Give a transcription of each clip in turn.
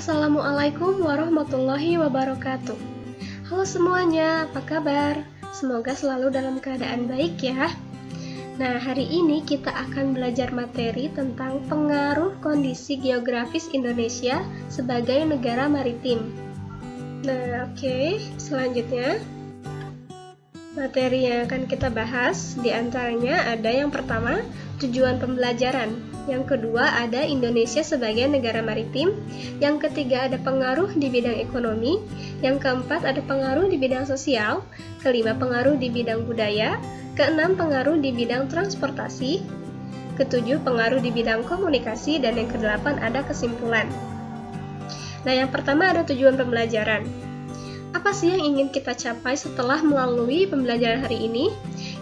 Assalamualaikum warahmatullahi wabarakatuh. Halo semuanya, apa kabar? Semoga selalu dalam keadaan baik ya. Nah, hari ini kita akan belajar materi tentang pengaruh kondisi geografis Indonesia sebagai negara maritim. Nah, oke, selanjutnya materi yang akan kita bahas diantaranya ada yang pertama, tujuan pembelajaran. Yang kedua ada Indonesia sebagai negara maritim. Yang ketiga ada pengaruh di bidang ekonomi. Yang keempat ada pengaruh di bidang sosial. Kelima pengaruh di bidang budaya. Keenam pengaruh di bidang transportasi. Ketujuh pengaruh di bidang komunikasi. Dan yang kedelapan ada kesimpulan. Nah, yang pertama ada tujuan pembelajaran. Apa sih yang ingin kita capai setelah melalui pembelajaran hari ini?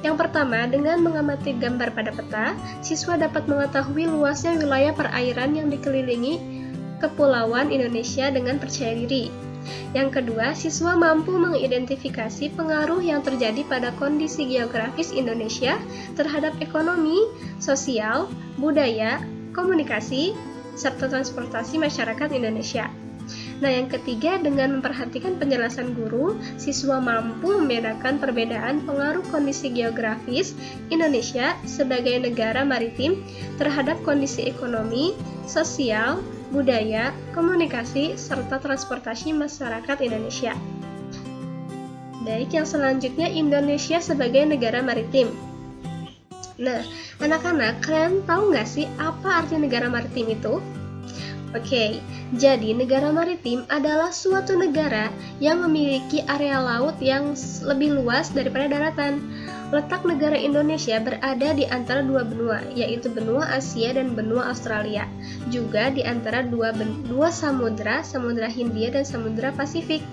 Yang pertama, dengan mengamati gambar pada peta, siswa dapat mengetahui luasnya wilayah perairan yang dikelilingi kepulauan Indonesia dengan percaya diri. Yang kedua, siswa mampu mengidentifikasi pengaruh yang terjadi pada kondisi geografis Indonesia terhadap ekonomi, sosial, budaya, komunikasi, serta transportasi masyarakat Indonesia. Nah, yang ketiga, dengan memperhatikan penjelasan guru, siswa mampu membedakan perbedaan pengaruh kondisi geografis Indonesia sebagai negara maritim terhadap kondisi ekonomi, sosial, budaya, komunikasi, serta transportasi masyarakat Indonesia. Baik, yang selanjutnya Indonesia sebagai negara maritim. Nah, anak-anak, kalian tahu nggak sih apa arti negara maritim itu? Oke, jadi negara maritim adalah suatu negara yang memiliki area laut yang lebih luas daripada daratan. Letak negara Indonesia berada di antara dua benua, yaitu benua Asia dan benua Australia. Juga di antara dua samudra, Samudra Hindia dan Samudra Pasifik.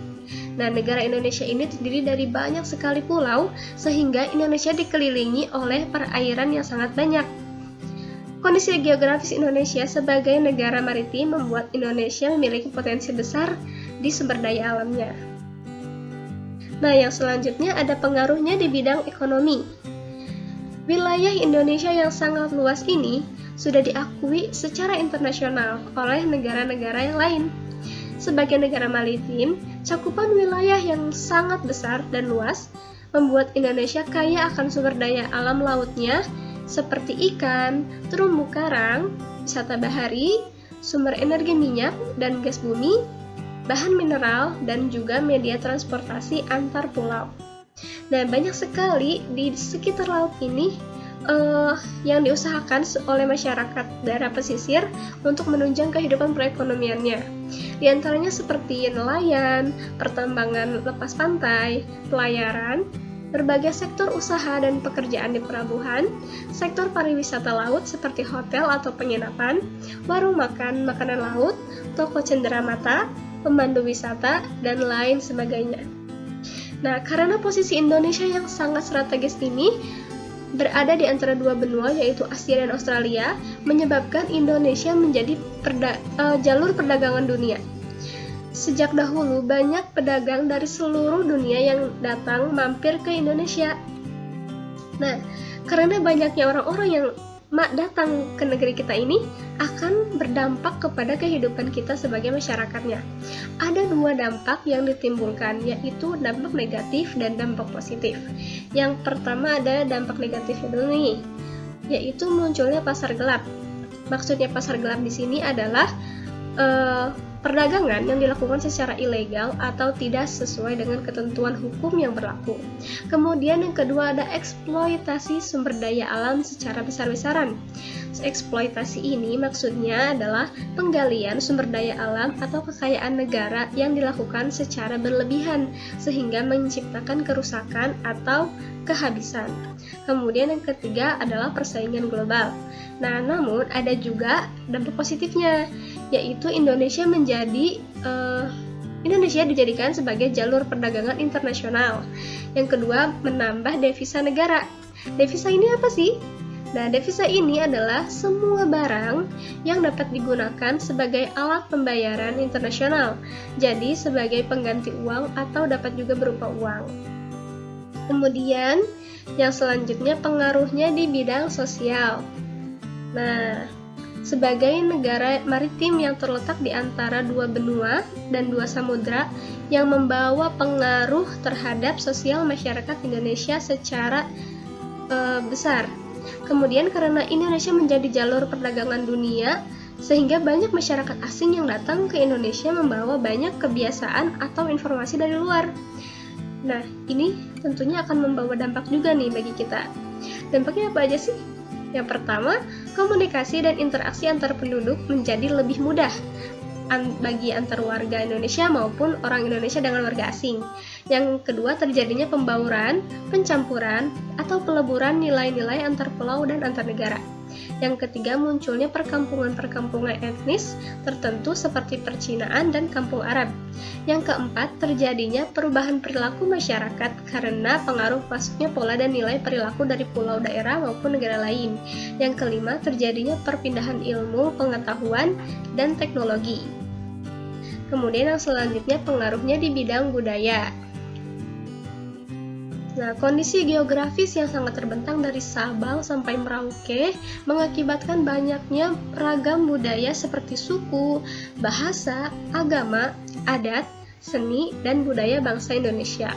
Nah, negara Indonesia ini terdiri dari banyak sekali pulau, sehingga Indonesia dikelilingi oleh perairan yang sangat banyak. Kondisi geografis Indonesia sebagai negara maritim membuat Indonesia memiliki potensi besar di sumber daya alamnya. Nah, yang selanjutnya ada pengaruhnya di bidang ekonomi. Wilayah Indonesia yang sangat luas ini sudah diakui secara internasional oleh negara-negara yang lain. Sebagai negara maritim, cakupan wilayah yang sangat besar dan luas membuat Indonesia kaya akan sumber daya alam lautnya, seperti ikan, terumbu karang, wisata bahari, sumber energi minyak dan gas bumi, bahan mineral, dan juga media transportasi antar pulau. Nah, banyak sekali di sekitar laut ini yang diusahakan oleh masyarakat daerah pesisir untuk menunjang kehidupan perekonomiannya. Di antaranya seperti nelayan, pertambangan lepas pantai, pelayaran, berbagai sektor usaha dan pekerjaan di pelabuhan, sektor pariwisata laut seperti hotel atau penginapan, warung makan, makanan laut, toko cenderamata, pemandu wisata, dan lain sebagainya. Nah, karena posisi Indonesia yang sangat strategis ini berada di antara dua benua yaitu Asia dan Australia, menyebabkan Indonesia menjadi jalur perdagangan dunia. Sejak dahulu, banyak pedagang dari seluruh dunia yang datang mampir ke Indonesia. Nah, karena banyaknya orang-orang yang datang ke negeri kita ini akan berdampak kepada kehidupan kita sebagai masyarakatnya. Ada dua dampak yang ditimbulkan, yaitu dampak negatif dan dampak positif. Yang pertama ada dampak negatif dulu nih, yaitu munculnya pasar gelap. Maksudnya pasar gelap di sini adalah perdagangan yang dilakukan secara ilegal atau tidak sesuai dengan ketentuan hukum yang berlaku. Kemudian yang kedua ada eksploitasi sumber daya alam secara besar-besaran. Eksploitasi ini maksudnya adalah penggalian sumber daya alam atau kekayaan negara yang dilakukan secara berlebihan sehingga menciptakan kerusakan atau kehabisan. Kemudian yang ketiga adalah persaingan global. Nah, namun ada juga dampak positifnya, yaitu Indonesia dijadikan sebagai jalur perdagangan internasional. Yang kedua, menambah devisa negara. Devisa ini apa sih? Nah, devisa ini adalah semua barang yang dapat digunakan sebagai alat pembayaran internasional. Jadi, sebagai pengganti uang atau dapat juga berupa uang. Kemudian, yang selanjutnya pengaruhnya di bidang sosial. Nah, Sebagai negara maritim yang terletak di antara dua benua dan dua samudra yang membawa pengaruh terhadap sosial masyarakat Indonesia secara besar. Kemudian karena Indonesia menjadi jalur perdagangan dunia, sehingga banyak masyarakat asing yang datang ke Indonesia membawa banyak kebiasaan atau informasi dari luar. Nah, ini tentunya akan membawa dampak juga nih bagi kita. Dampaknya apa aja sih? Yang pertama, komunikasi dan interaksi antar penduduk menjadi lebih mudah bagi antar warga Indonesia maupun orang Indonesia dengan warga asing. Yang kedua, terjadinya pembauran, pencampuran, atau peleburan nilai-nilai antar pulau dan antar negara. Yang ketiga, munculnya perkampungan-perkampungan etnis tertentu seperti percinaan dan kampung Arab. Yang keempat, terjadinya perubahan perilaku masyarakat karena pengaruh masuknya pola dan nilai perilaku dari pulau, daerah, maupun negara lain. Yang kelima, terjadinya perpindahan ilmu, pengetahuan, dan teknologi. Kemudian yang selanjutnya, pengaruhnya di bidang budaya. Nah, kondisi geografis yang sangat terbentang dari Sabang sampai Merauke mengakibatkan banyaknya ragam budaya seperti suku, bahasa, agama, adat, seni, dan budaya bangsa Indonesia.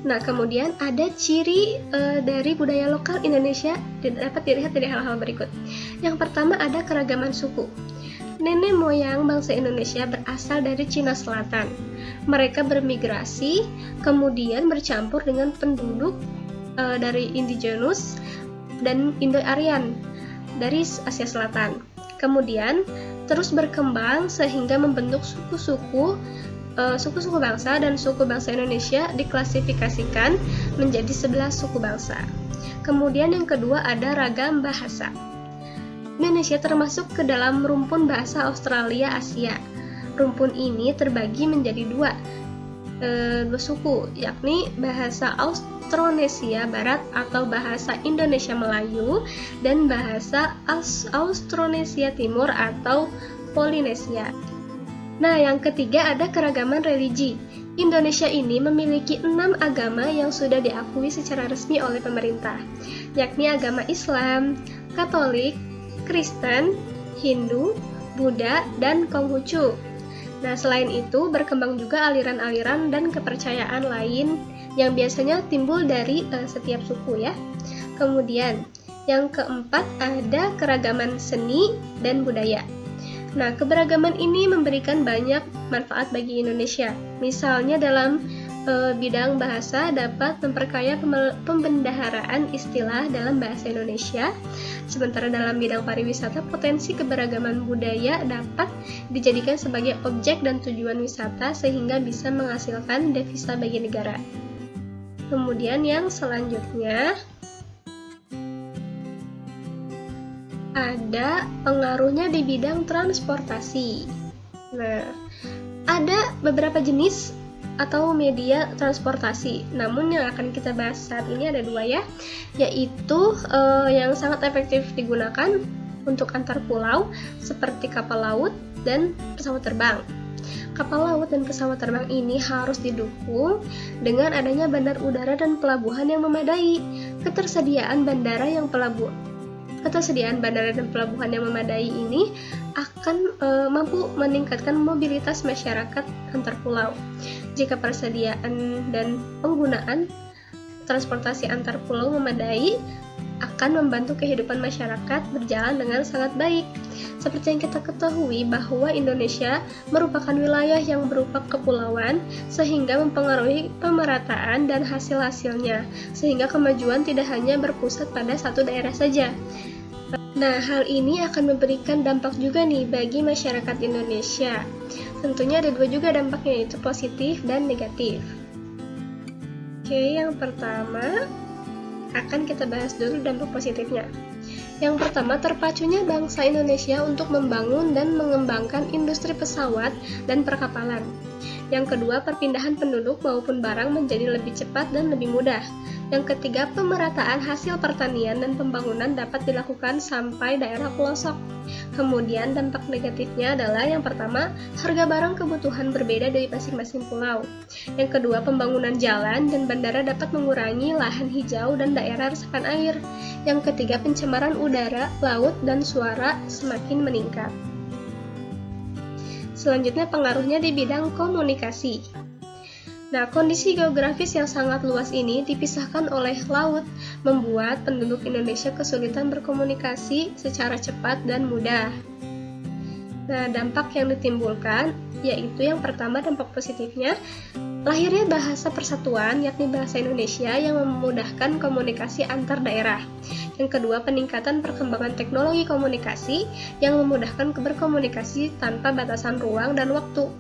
Nah, kemudian ada ciri dari budaya lokal Indonesia dapat dilihat dari hal-hal berikut. Yang pertama ada keragaman suku. Nenek moyang bangsa Indonesia berasal dari Cina Selatan. Mereka bermigrasi, kemudian bercampur dengan penduduk dari indigenous dan Indo-Aryan dari Asia Selatan. Kemudian terus berkembang sehingga membentuk suku-suku bangsa, dan suku bangsa Indonesia diklasifikasikan menjadi 11 suku bangsa. Kemudian yang kedua ada ragam bahasa. Indonesia termasuk ke dalam rumpun bahasa Australia Asia. Rumpun ini terbagi menjadi dua suku, yakni bahasa Austronesia Barat atau bahasa Indonesia Melayu dan bahasa Austronesia Timur atau Polinesia. Nah, yang ketiga ada keragaman religi. Indonesia ini memiliki 6 agama yang sudah diakui secara resmi oleh pemerintah, yakni agama Islam, Katolik, Kristen, Hindu, Buddha, dan Konghucu. Nah, selain itu berkembang juga aliran-aliran dan kepercayaan lain yang biasanya timbul dari setiap suku ya. Kemudian, yang keempat ada keragaman seni dan budaya. Nah, keberagaman ini memberikan banyak manfaat bagi Indonesia. Misalnya dalam bidang bahasa dapat memperkaya pembendaharaan istilah dalam bahasa Indonesia. Sementara dalam bidang pariwisata, potensi keberagaman budaya dapat dijadikan sebagai objek dan tujuan wisata sehingga bisa menghasilkan devisa bagi negara. Kemudian yang selanjutnya ada pengaruhnya di bidang transportasi. Nah, ada beberapa jenis atau media transportasi. Namun yang akan kita bahas saat ini ada dua ya, yaitu yang sangat efektif digunakan untuk antar pulau seperti kapal laut dan pesawat terbang. Kapal laut dan pesawat terbang ini harus didukung dengan adanya bandar udara dan pelabuhan yang memadai. Ketersediaan bandara dan pelabuhan yang memadai ini akan mampu meningkatkan mobilitas masyarakat antar pulau. Jika persediaan dan penggunaan transportasi antar pulau memadai, akan membantu kehidupan masyarakat berjalan dengan sangat baik. Seperti yang kita ketahui bahwa Indonesia merupakan wilayah yang berupa kepulauan, sehingga mempengaruhi pemerataan dan hasil-hasilnya, sehingga kemajuan tidak hanya berpusat pada satu daerah saja. Nah, hal ini akan memberikan dampak juga nih bagi masyarakat Indonesia. Tentunya ada dua juga dampaknya, yaitu positif dan negatif. Oke, yang pertama akan kita bahas dulu dampak positifnya. Yang pertama, terpacunya bangsa Indonesia untuk membangun dan mengembangkan industri pesawat dan perkapalan. Yang kedua, perpindahan penduduk maupun barang menjadi lebih cepat dan lebih mudah. Yang ketiga, pemerataan hasil pertanian dan pembangunan dapat dilakukan sampai daerah pelosok. Kemudian dampak negatifnya adalah yang pertama, harga barang kebutuhan berbeda dari masing-masing pulau. Yang kedua, pembangunan jalan dan bandara dapat mengurangi lahan hijau dan daerah resapan air. Yang ketiga, pencemaran udara, laut, dan suara semakin meningkat. Selanjutnya, pengaruhnya di bidang komunikasi. Nah, kondisi geografis yang sangat luas ini dipisahkan oleh laut, membuat penduduk Indonesia kesulitan berkomunikasi secara cepat dan mudah. Nah, dampak yang ditimbulkan yaitu yang pertama, dampak positifnya, lahirnya bahasa persatuan yakni bahasa Indonesia yang memudahkan komunikasi antar daerah. Yang kedua, peningkatan perkembangan teknologi komunikasi yang memudahkan berkomunikasi tanpa batasan ruang dan waktu.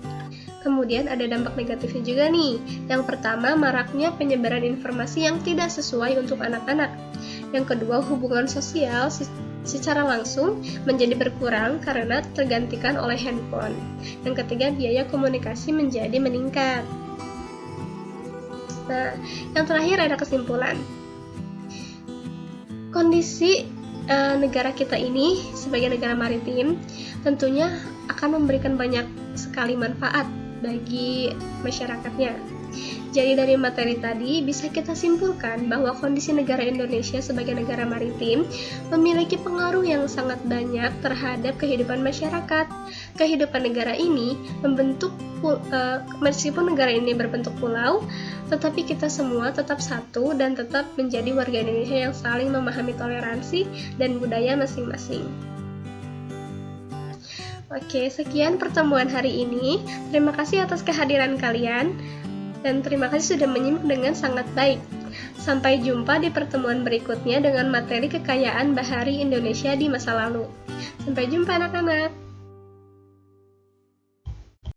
Kemudian ada dampak negatifnya juga nih. Yang pertama, maraknya penyebaran informasi yang tidak sesuai untuk anak-anak. Yang kedua, hubungan sosial secara langsung menjadi berkurang karena tergantikan oleh handphone. Yang ketiga, biaya komunikasi menjadi meningkat. Nah, yang terakhir ada kesimpulan. Kondisi negara kita ini sebagai negara maritim tentunya akan memberikan banyak sekali manfaat bagi masyarakatnya. Jadi dari materi tadi bisa kita simpulkan bahwa kondisi negara Indonesia sebagai negara maritim memiliki pengaruh yang sangat banyak terhadap kehidupan masyarakat. Kehidupan negara ini meskipun negara ini berbentuk pulau, tetapi kita semua tetap satu dan tetap menjadi warga Indonesia yang saling memahami toleransi dan budaya masing-masing. Oke, sekian pertemuan hari ini. Terima kasih atas kehadiran kalian dan terima kasih sudah menyimak dengan sangat baik. Sampai jumpa di pertemuan berikutnya dengan materi kekayaan bahari Indonesia di masa lalu. Sampai jumpa anak-anak.